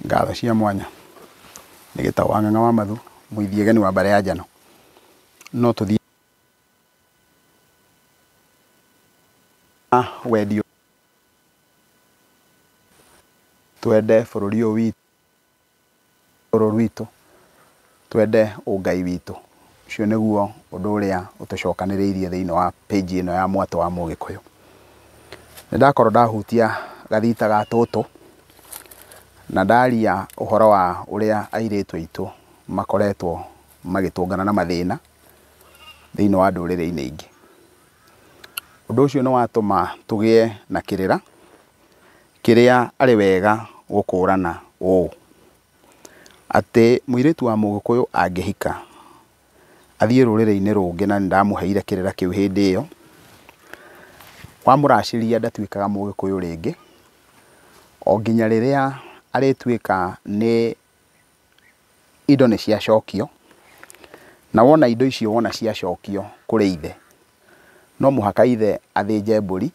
Ngatho cia mwanya nĩ gĩtagwo Ng'ang'a wa Mathu, mũithiegeni wa mbare ya njano. No tũthiĩ wendio twende bũrũri ũyũ witũ, twende ũngai witũ. Ũcio nĩguo ũndũ ũrĩa ũtũcokanĩrĩirie thĩinĩ wa page ĩno ya Mwatũ wa Mũgĩkũyũ. Nĩndakorwo ndahutia gathita ga tũtũ na ndaria ũhoro wa ũrĩa airĩtu aitũ makoretwo magĩtũngana na mathĩna thĩinĩ wa ndũrĩrĩ-inĩ ingĩ. Ũndũ ũcio nĩ watũma tũgĩe na kĩrĩra kĩrĩa arĩ wega gũkũrana ũũ, atĩ mũirĩtu wa Mũgĩkũyũ angĩhika athiĩ rũrĩrĩ-inĩ rũngĩ, na nĩndamũheire kĩrĩra kĩu hĩndĩ ĩyo, wamũracĩria ndatuĩkaga Mũgĩkũyũ rĩngĩ, o nginya rĩrĩa arĩtuĩka nĩ indo nĩ ciacokio, na wona indo icio wona ciacokio kũrĩ ithe, no mũhaka ithe athĩnje mbũri,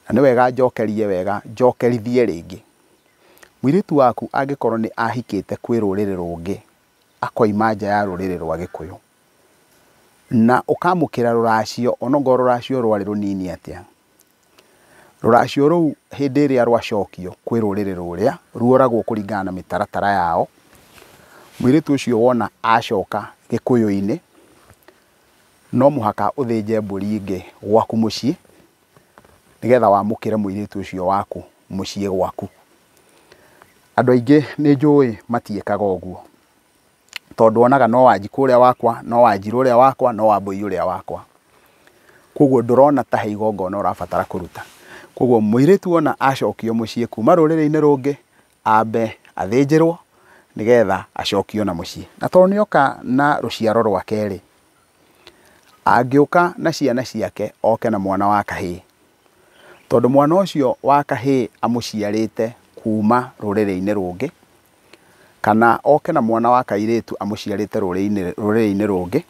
na nĩ wega njokerithie rĩngĩ. Mũirĩtu waku angĩkorwo nĩ ahikĩte kwĩ rũrĩrĩ rũngĩ, akoima nja ya rũrĩrĩ rwa Gĩkũyũ, na ũkamũkĩra rũracio, onokorwo rũracio rwarĩ rũnini atĩa, rũracio rũu hĩndĩ ĩrĩa rwacokio kwĩ rũrĩrĩ rũrĩa ruoragwo kũringana na mĩtaratara yao, mũirĩtu ũcio wona acoka Gĩkũyũ-inĩ, no mũhaka ũthĩnje mbũri ĩngĩ gwaku mũciĩ, nĩgetha wamũkĩre mũirĩtu ũcio waku mũciĩ gwaku. Andũ aingĩ nĩ njũĩ matiĩkaga ũguo, tondũ onaga no Wanjikũ ũrĩa wakwa, no Wanjirũ ũrĩa wakwa, no Wambũi ũrĩa wakwa. Koguo ndũrona ta he igongona ũrabatara kũruta. Koguo mũirĩtu wona acokio mũciĩ kuma rũrĩrĩ-inĩ rũngĩ, ambe athĩnjĩrwo nĩgetha acokio na mũciĩ. Na tondũ nĩoka na rũciaro rwake rĩ, angĩũka na ciana ciake oke na mwana wa kahĩĩ, tondũ mwana ũcio wa kahĩĩ amũciarĩte kuma rũrĩrĩ-inĩ rũngĩ, kana oke na mwana wa kairĩtu amũciarĩte rũrĩrĩ-inĩ rũngĩ,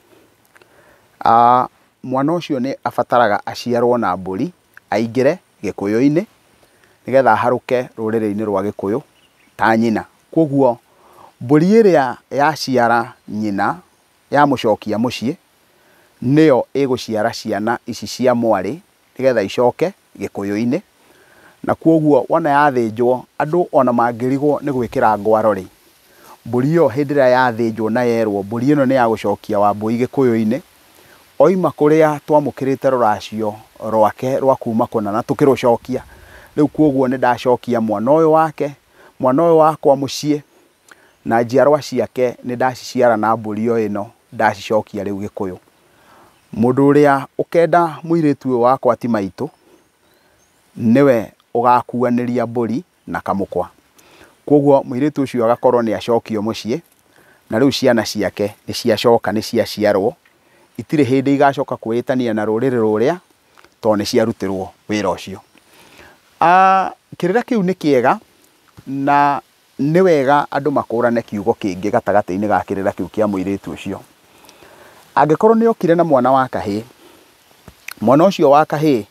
mwana ũcio nĩ abataraga aciarwo na mbũri, aingĩre Gĩkũyũ-inĩ, nĩgetha aharũke rũrĩrĩ-inĩ rwa Gĩkũyũ ta nyina. Koguo mbũri ĩrĩa yaciara nyina yamũcokia mũciĩ, nĩyo ĩgũciara ciana ici cia mwarĩ, nĩgetha icoke Gĩkũyũ-inĩ. Na koguo wona yathĩnjwo, andũ ona mangĩrigwo nĩ gwĩkĩra ngwaro rĩ, mbũri ĩyo hĩndĩ ĩrĩa yathĩnjwo na yerwo mbũri ĩno nĩ ya gũcokia Wambũi Gĩkũyũ-inĩ, oima kũrĩa twamũkĩrĩte rũracio rwake rwa kuma kũna na tũkĩrũcokia, rĩu koguo nĩ ndacokia mwana ũyũ wakwa mũciĩ, na njiarwa ciake nĩ ndaciciara na mbũri o ĩno, ndacicokia rĩu Gĩkũyũ. Mũndũ ũrĩa ũkenda mũirĩtu ũyũ wakwa ti maitũ, nĩwe ũgakuanĩria mbũri na kamũkwa. Koguo mũirĩtu ũcio agakorwo nĩ acokio mũciĩ, na rĩu ciana ciake nĩ ciacoka, nĩ ciaciarwo, itirĩ hĩndĩ igacoka kwĩĩtania na rũrĩrĩ rũrĩa, tondũ nĩ ciarutĩrwo wĩra ũcio. Kĩrĩra kĩu nĩ kĩega, na nĩ wega andũ makũrane kiugo kĩngĩ gatagatĩ-inĩ ga kĩrĩra kĩu kĩa mũirĩtu ũcio. Angĩkorwo nĩ okire na mwana wa kahĩĩ, mwana ũcio wa kahĩĩ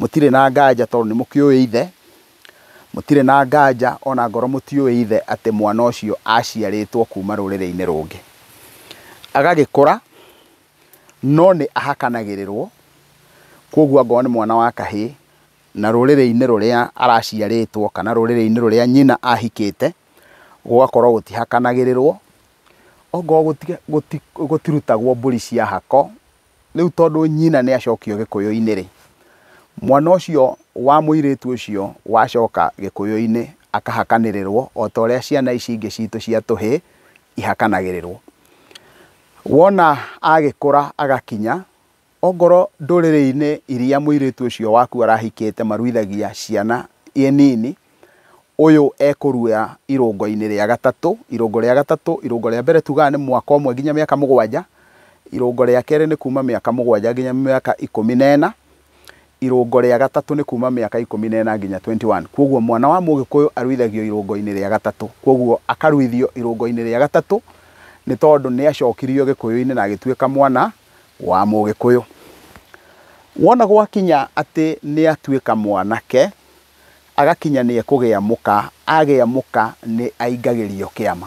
mũtirĩ na nganja, tondũ nĩ mũkĩũĩ ithe, mũtirĩ na nganja ona ngoro mũtiũĩ ithe atĩ mwana ũcio aciarĩtwo kuma rũrĩrĩ-inĩ rũngĩ. Agagĩkũra, no nĩ ahakanagĩrĩrwo, koguo angorwo nĩ mwana wa kahĩĩ, na rũrĩrĩ-inĩ rũrĩa araciarĩtwo kana rũrĩrĩ-inĩ rũrĩa nyina ahikĩte, gũgakorwo gũtihakanagĩrĩrwo, ongorwo gũtirutagwo mbũri cia hako. Rĩu tondũ nyina nĩ acokio Gĩkũyũ-inĩ rĩ, mwana ũcio wa mũirĩtu ũcio wacoka Gĩkũyũ-inĩ akahakanĩrĩrwo, o ta ũrĩa ciana ici ingĩ citũ cia tũhĩĩ ihakanagĩrĩrwo. Wona agĩkũra agakinya, ongorwo ndũrĩrĩ-inĩ iria mũirĩtu ũcio waku arahikĩte maruithagia ciana nini, ũyũ ekũrua irũngo-inĩ rĩa gatatũ. Irũngo rĩa mbere tugaga nĩ mwaka ũmwe nginya mĩaka mũgwanja, irũngo rĩa kerĩ nĩ kuma mĩaka mũgwanja nginya mĩaka 14, irũngo rĩa gatatũ nĩ kuma mĩaka 14 nginya 21. Koguo mwana wa Mũgĩkũyũ aruithagio irũngo-inĩ rĩa gatatũ, koguo akaruithio irũngo-inĩ rĩa gatatũ, nĩ tondũ nĩ acokirio Gĩkũyũ-inĩ na agĩtuĩka mwana wa Mũgĩkũyũ. Wona gwakinya atĩ nĩ atuĩka mwanake, agakinya nĩ ekũgĩa mũka, agĩa mũka nĩ aingagĩrio kĩama.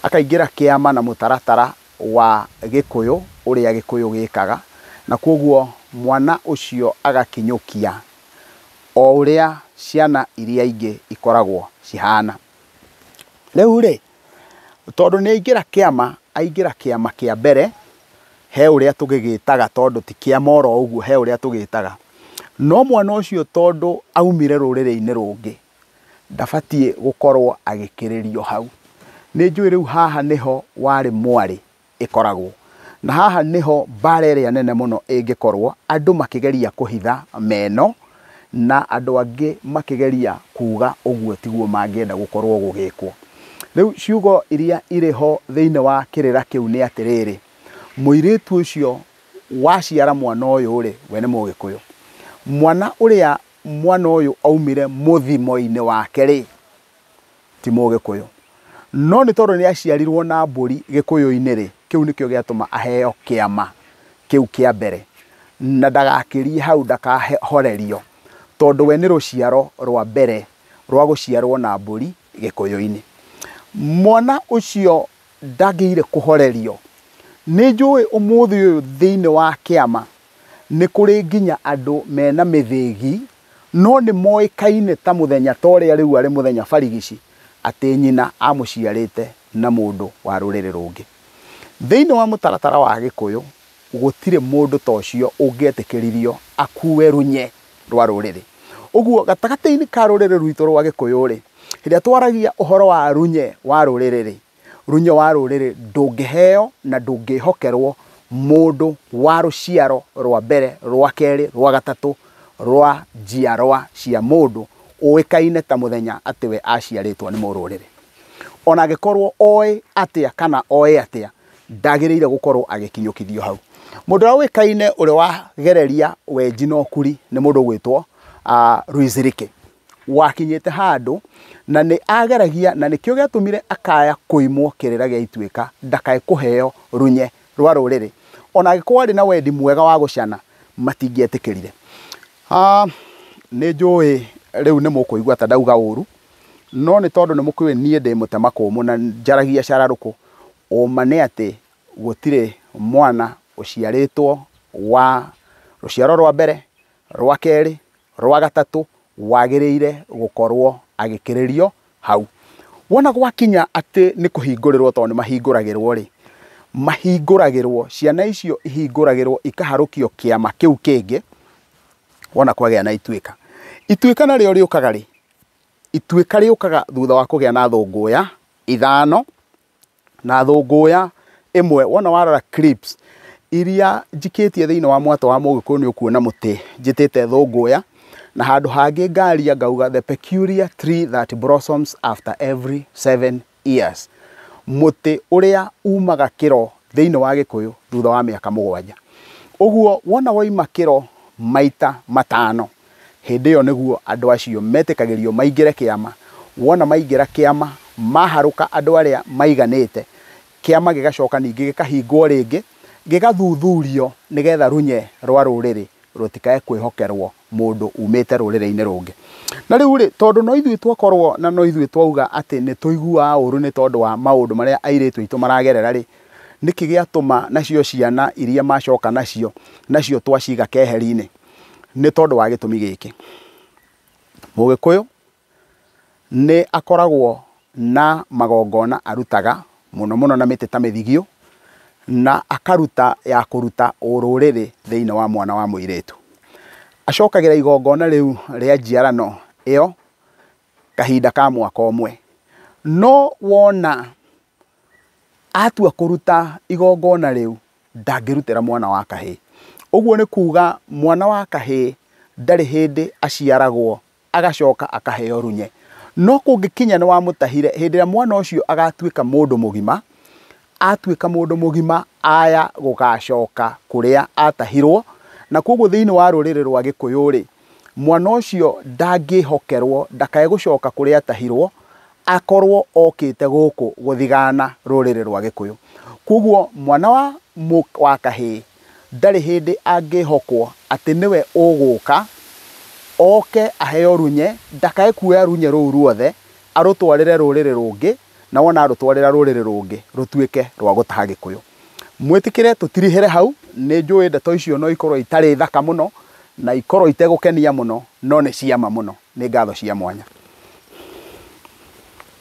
Akaingĩra kĩama na mũtaratara wa Gĩkũyũ ũrĩa Gĩkũyũ gĩkaga, na koguo mwana ũcio agakinyũkia o ũrĩa ciana iria ingĩ ikoragwo cihana. Rĩu rĩ, tondũ nĩ aingĩra kĩama kĩa mbere, he ũrĩa tũgĩgĩtaga, tondũ ti kĩama oro ũguo, he ũrĩa tũgĩtaga. No mwana ũcio tondũ aumire rũrĩrĩ-inĩ rũngĩ, ndabatiĩ gũkorwo agĩkĩrĩrio hau. Nĩ njũĩ rĩu haha nĩho warĩ mwarĩ ĩkoragwo, na haha nĩho mbara ĩrĩa nene mũno ĩngĩkorwo, andũ makĩgeria kũhitha meno, na andũ angĩ makĩgeria kuga ũguo tiguo mangĩenda gũkorwo gũgĩkwo. Rĩu ciugo iria irĩ ho thĩinĩ wa kĩrĩra kĩu nĩ atĩrĩrĩ, mũirĩtu ũcio waciara mwana ũyũ rĩ, we nĩ Mũgĩkũyũ. Mwana ũyũ aumire mũthimo-inĩ wake rĩ, ti Mũgĩkũyũ. No nĩ tondũ nĩ aciarirwo na mbũri Gĩkũyũ-inĩ rĩ, kĩu nĩkĩo gĩatũma aheo kĩama kĩu kĩa mbere, na ndagakĩrie hau, ndakahorerio, tondũ we nĩ rũciaro rwa mbere rwa gũciarwo na mbũri Gĩkũyũ-inĩ. Mwana ũcio ndagĩrĩire kũhorerio. Nĩ njũĩ ũmũthĩ ũyũ thĩinĩ wa kĩama nĩ kũrĩ nginya andũ mena mĩthĩgi, no nĩ moĩkaine ta mũthenya ta ũrĩa rĩu arĩ mũthenya barigici, atĩ nyina amũciarĩte na mũndũ wa rũrĩrĩ rũngĩ. Thĩinĩ wa mũtaratara wa Gĩkũyũ gũtirĩ mũndũ ta ũcio ũngĩetĩkĩririo akue runye rwa rũrĩrĩ. Ũguo gatagatĩ-inĩ ka rũrĩrĩ rwitũ rwa Gĩkũyũ rĩ, rĩrĩa twaragia ũhoro wa runye wa rũrĩrĩ rĩ, runye wa rũrĩrĩ ndũngĩheo na ndũngĩhokerwo mũndũ wa rũciaro rwa mbere, rwa kerĩ, rwa gatatũ, rwa njiarwa cia mũndũ ũĩkaine ta mũthenya atĩ we aciarĩtwo nĩ mũrũrĩrĩ. Ona angĩkorwo oĩ atĩa kana oĩ atĩa, ndagĩrĩire gũkorwo agĩkinyũkithio hau. Mũndũ ũrĩa ũĩkaine ũrĩa wagereria wenji na ũkuri nĩ mũndũ ũgwĩtwo Louis Rike. Wakinyĩte handũ na nĩ ageragia, na nĩkĩo gĩatũmire akaya kũimwo kĩrĩra gĩa Ituĩka, ndakae kũheo runye rwa rũrĩrĩ. Ona angĩkorwo arĩ na wendi mwega wa gũcana, matingĩetĩkĩrire. Nĩ njũĩ rĩu nĩ mũkũigua ta ndauga ũru, no nĩ tondũ nĩ mũkũĩ niĩ ndĩ mũtema kũmũ na njaragia cararũkũ. Ũma nĩ atĩ gũtirĩ mwana ũciarĩtwo wa rũciaro rwa mbere, rwa kerĩ, rwa gatatũ wagĩrĩire gũkorwo agĩkĩrĩrio hau. Wona gwakinya atĩ nĩ kũhingũrĩrwo, tondũ nĩ mahingũragĩrwo rĩ, mahingũragĩrwo, ciana icio ihingũragĩrwo ikaharũkio kĩama kĩu kĩngĩ, wona kwagĩa na Ituĩka. Ituĩka narĩo rĩũkaga rĩ, Ituĩka rĩũkaga thutha wa kũgĩa na thũngũya ithano, na thũngũya ĩmwe. Wona warora clips iria njikĩtie thĩinĩ wa mwatũ wa Mũgĩkũyũ nĩ ũkuona mũtĩ njĩtĩte thũngũya, na handũ hangĩ ngaria ngauga the peculiar tree that blossoms after every 7 years. Mũtĩ ũrĩa umaga kĩro thĩinĩ wa Gĩkũyũ thutha wa mĩaka 7. Ũguo wona waima kĩro maita matano, hĩndĩ ĩyo nĩguo andũ acio metĩkagĩrio maingĩre kĩama. Wona maingĩra kĩama, maharũka andũ arĩa maiganĩte, kĩama gĩgacoka ningĩ gĩkahingwo rĩngĩ, gĩgathuthurio nĩgetha runye rwa rũrĩrĩ rũtikae kwĩhokerwo mũndũ umĩte rũrĩrĩ-inĩ rũngĩ. Na rĩu rĩ, tondũ no ithuĩ twakorwo na no ithuĩ twauga atĩ nĩ tũiguaga ũru nĩ tondũ wa maũndũ marĩa airĩtu aitũ maragerera rĩ, nĩkĩ gĩatũma nacio ciana iria macoka nacio twaciga keheri-inĩ? Nĩ tondũ wa gĩtũmi gĩkĩ. Mũgĩkũyũ nĩ akoragwo na magongona arutaga mũno mũno na mĩtĩ ta mĩthigio, na akaruta ya kũruta ũrũrĩrĩ thĩinĩ wa mwana wa mũirĩtu. Acokagĩra igongona rĩu rĩa njiarano ĩyo kahinda ka mwaka ũmwe. No wona atua kũruta igongona rĩu, ndangĩrutĩra mwana wa kahĩĩ. Ũguo nĩ kuga mwana wa kahĩĩ ndarĩ hĩndĩ aciaragwo agacoka akaheo runye. No kũngĩkinya nĩ wamũtahire, hĩndĩ ĩrĩa mwana ũcio agatuĩka mũndũ mũgima, atuĩka mũndũ mũgima aya gũgacoka kũrĩa atahirwo, na koguo thĩinĩ wa rũrĩrĩ rwa Gĩkũyũ rĩ, mwana ũcio ndangĩhokerwo ndakae gũcoka kũrĩa atahirwo, akorwo okĩte gũkũ gũthigana rũrĩrĩ rwa Gĩkũyũ. Koguo mwana wa kahĩĩ ndarĩ hĩndĩ angĩhokwo atĩ nĩwe ũgũka oke aheo runye, ndakae kuoya runye rũu ruothe arũtwarĩre rũrĩrĩ rũngĩ, na wona arũtwarĩra rũrĩrĩ rũngĩ rũtuĩke rwa gũtaha Gĩkũyũ. Mwĩtĩkĩre tũtirihĩre hau, nĩ njũĩ ndeto icio no ikorwo itarĩ thaka mũno na ikorwo itegũkenia mũno, no nĩ ciama mũno. Nĩ ngatho cia mwanya.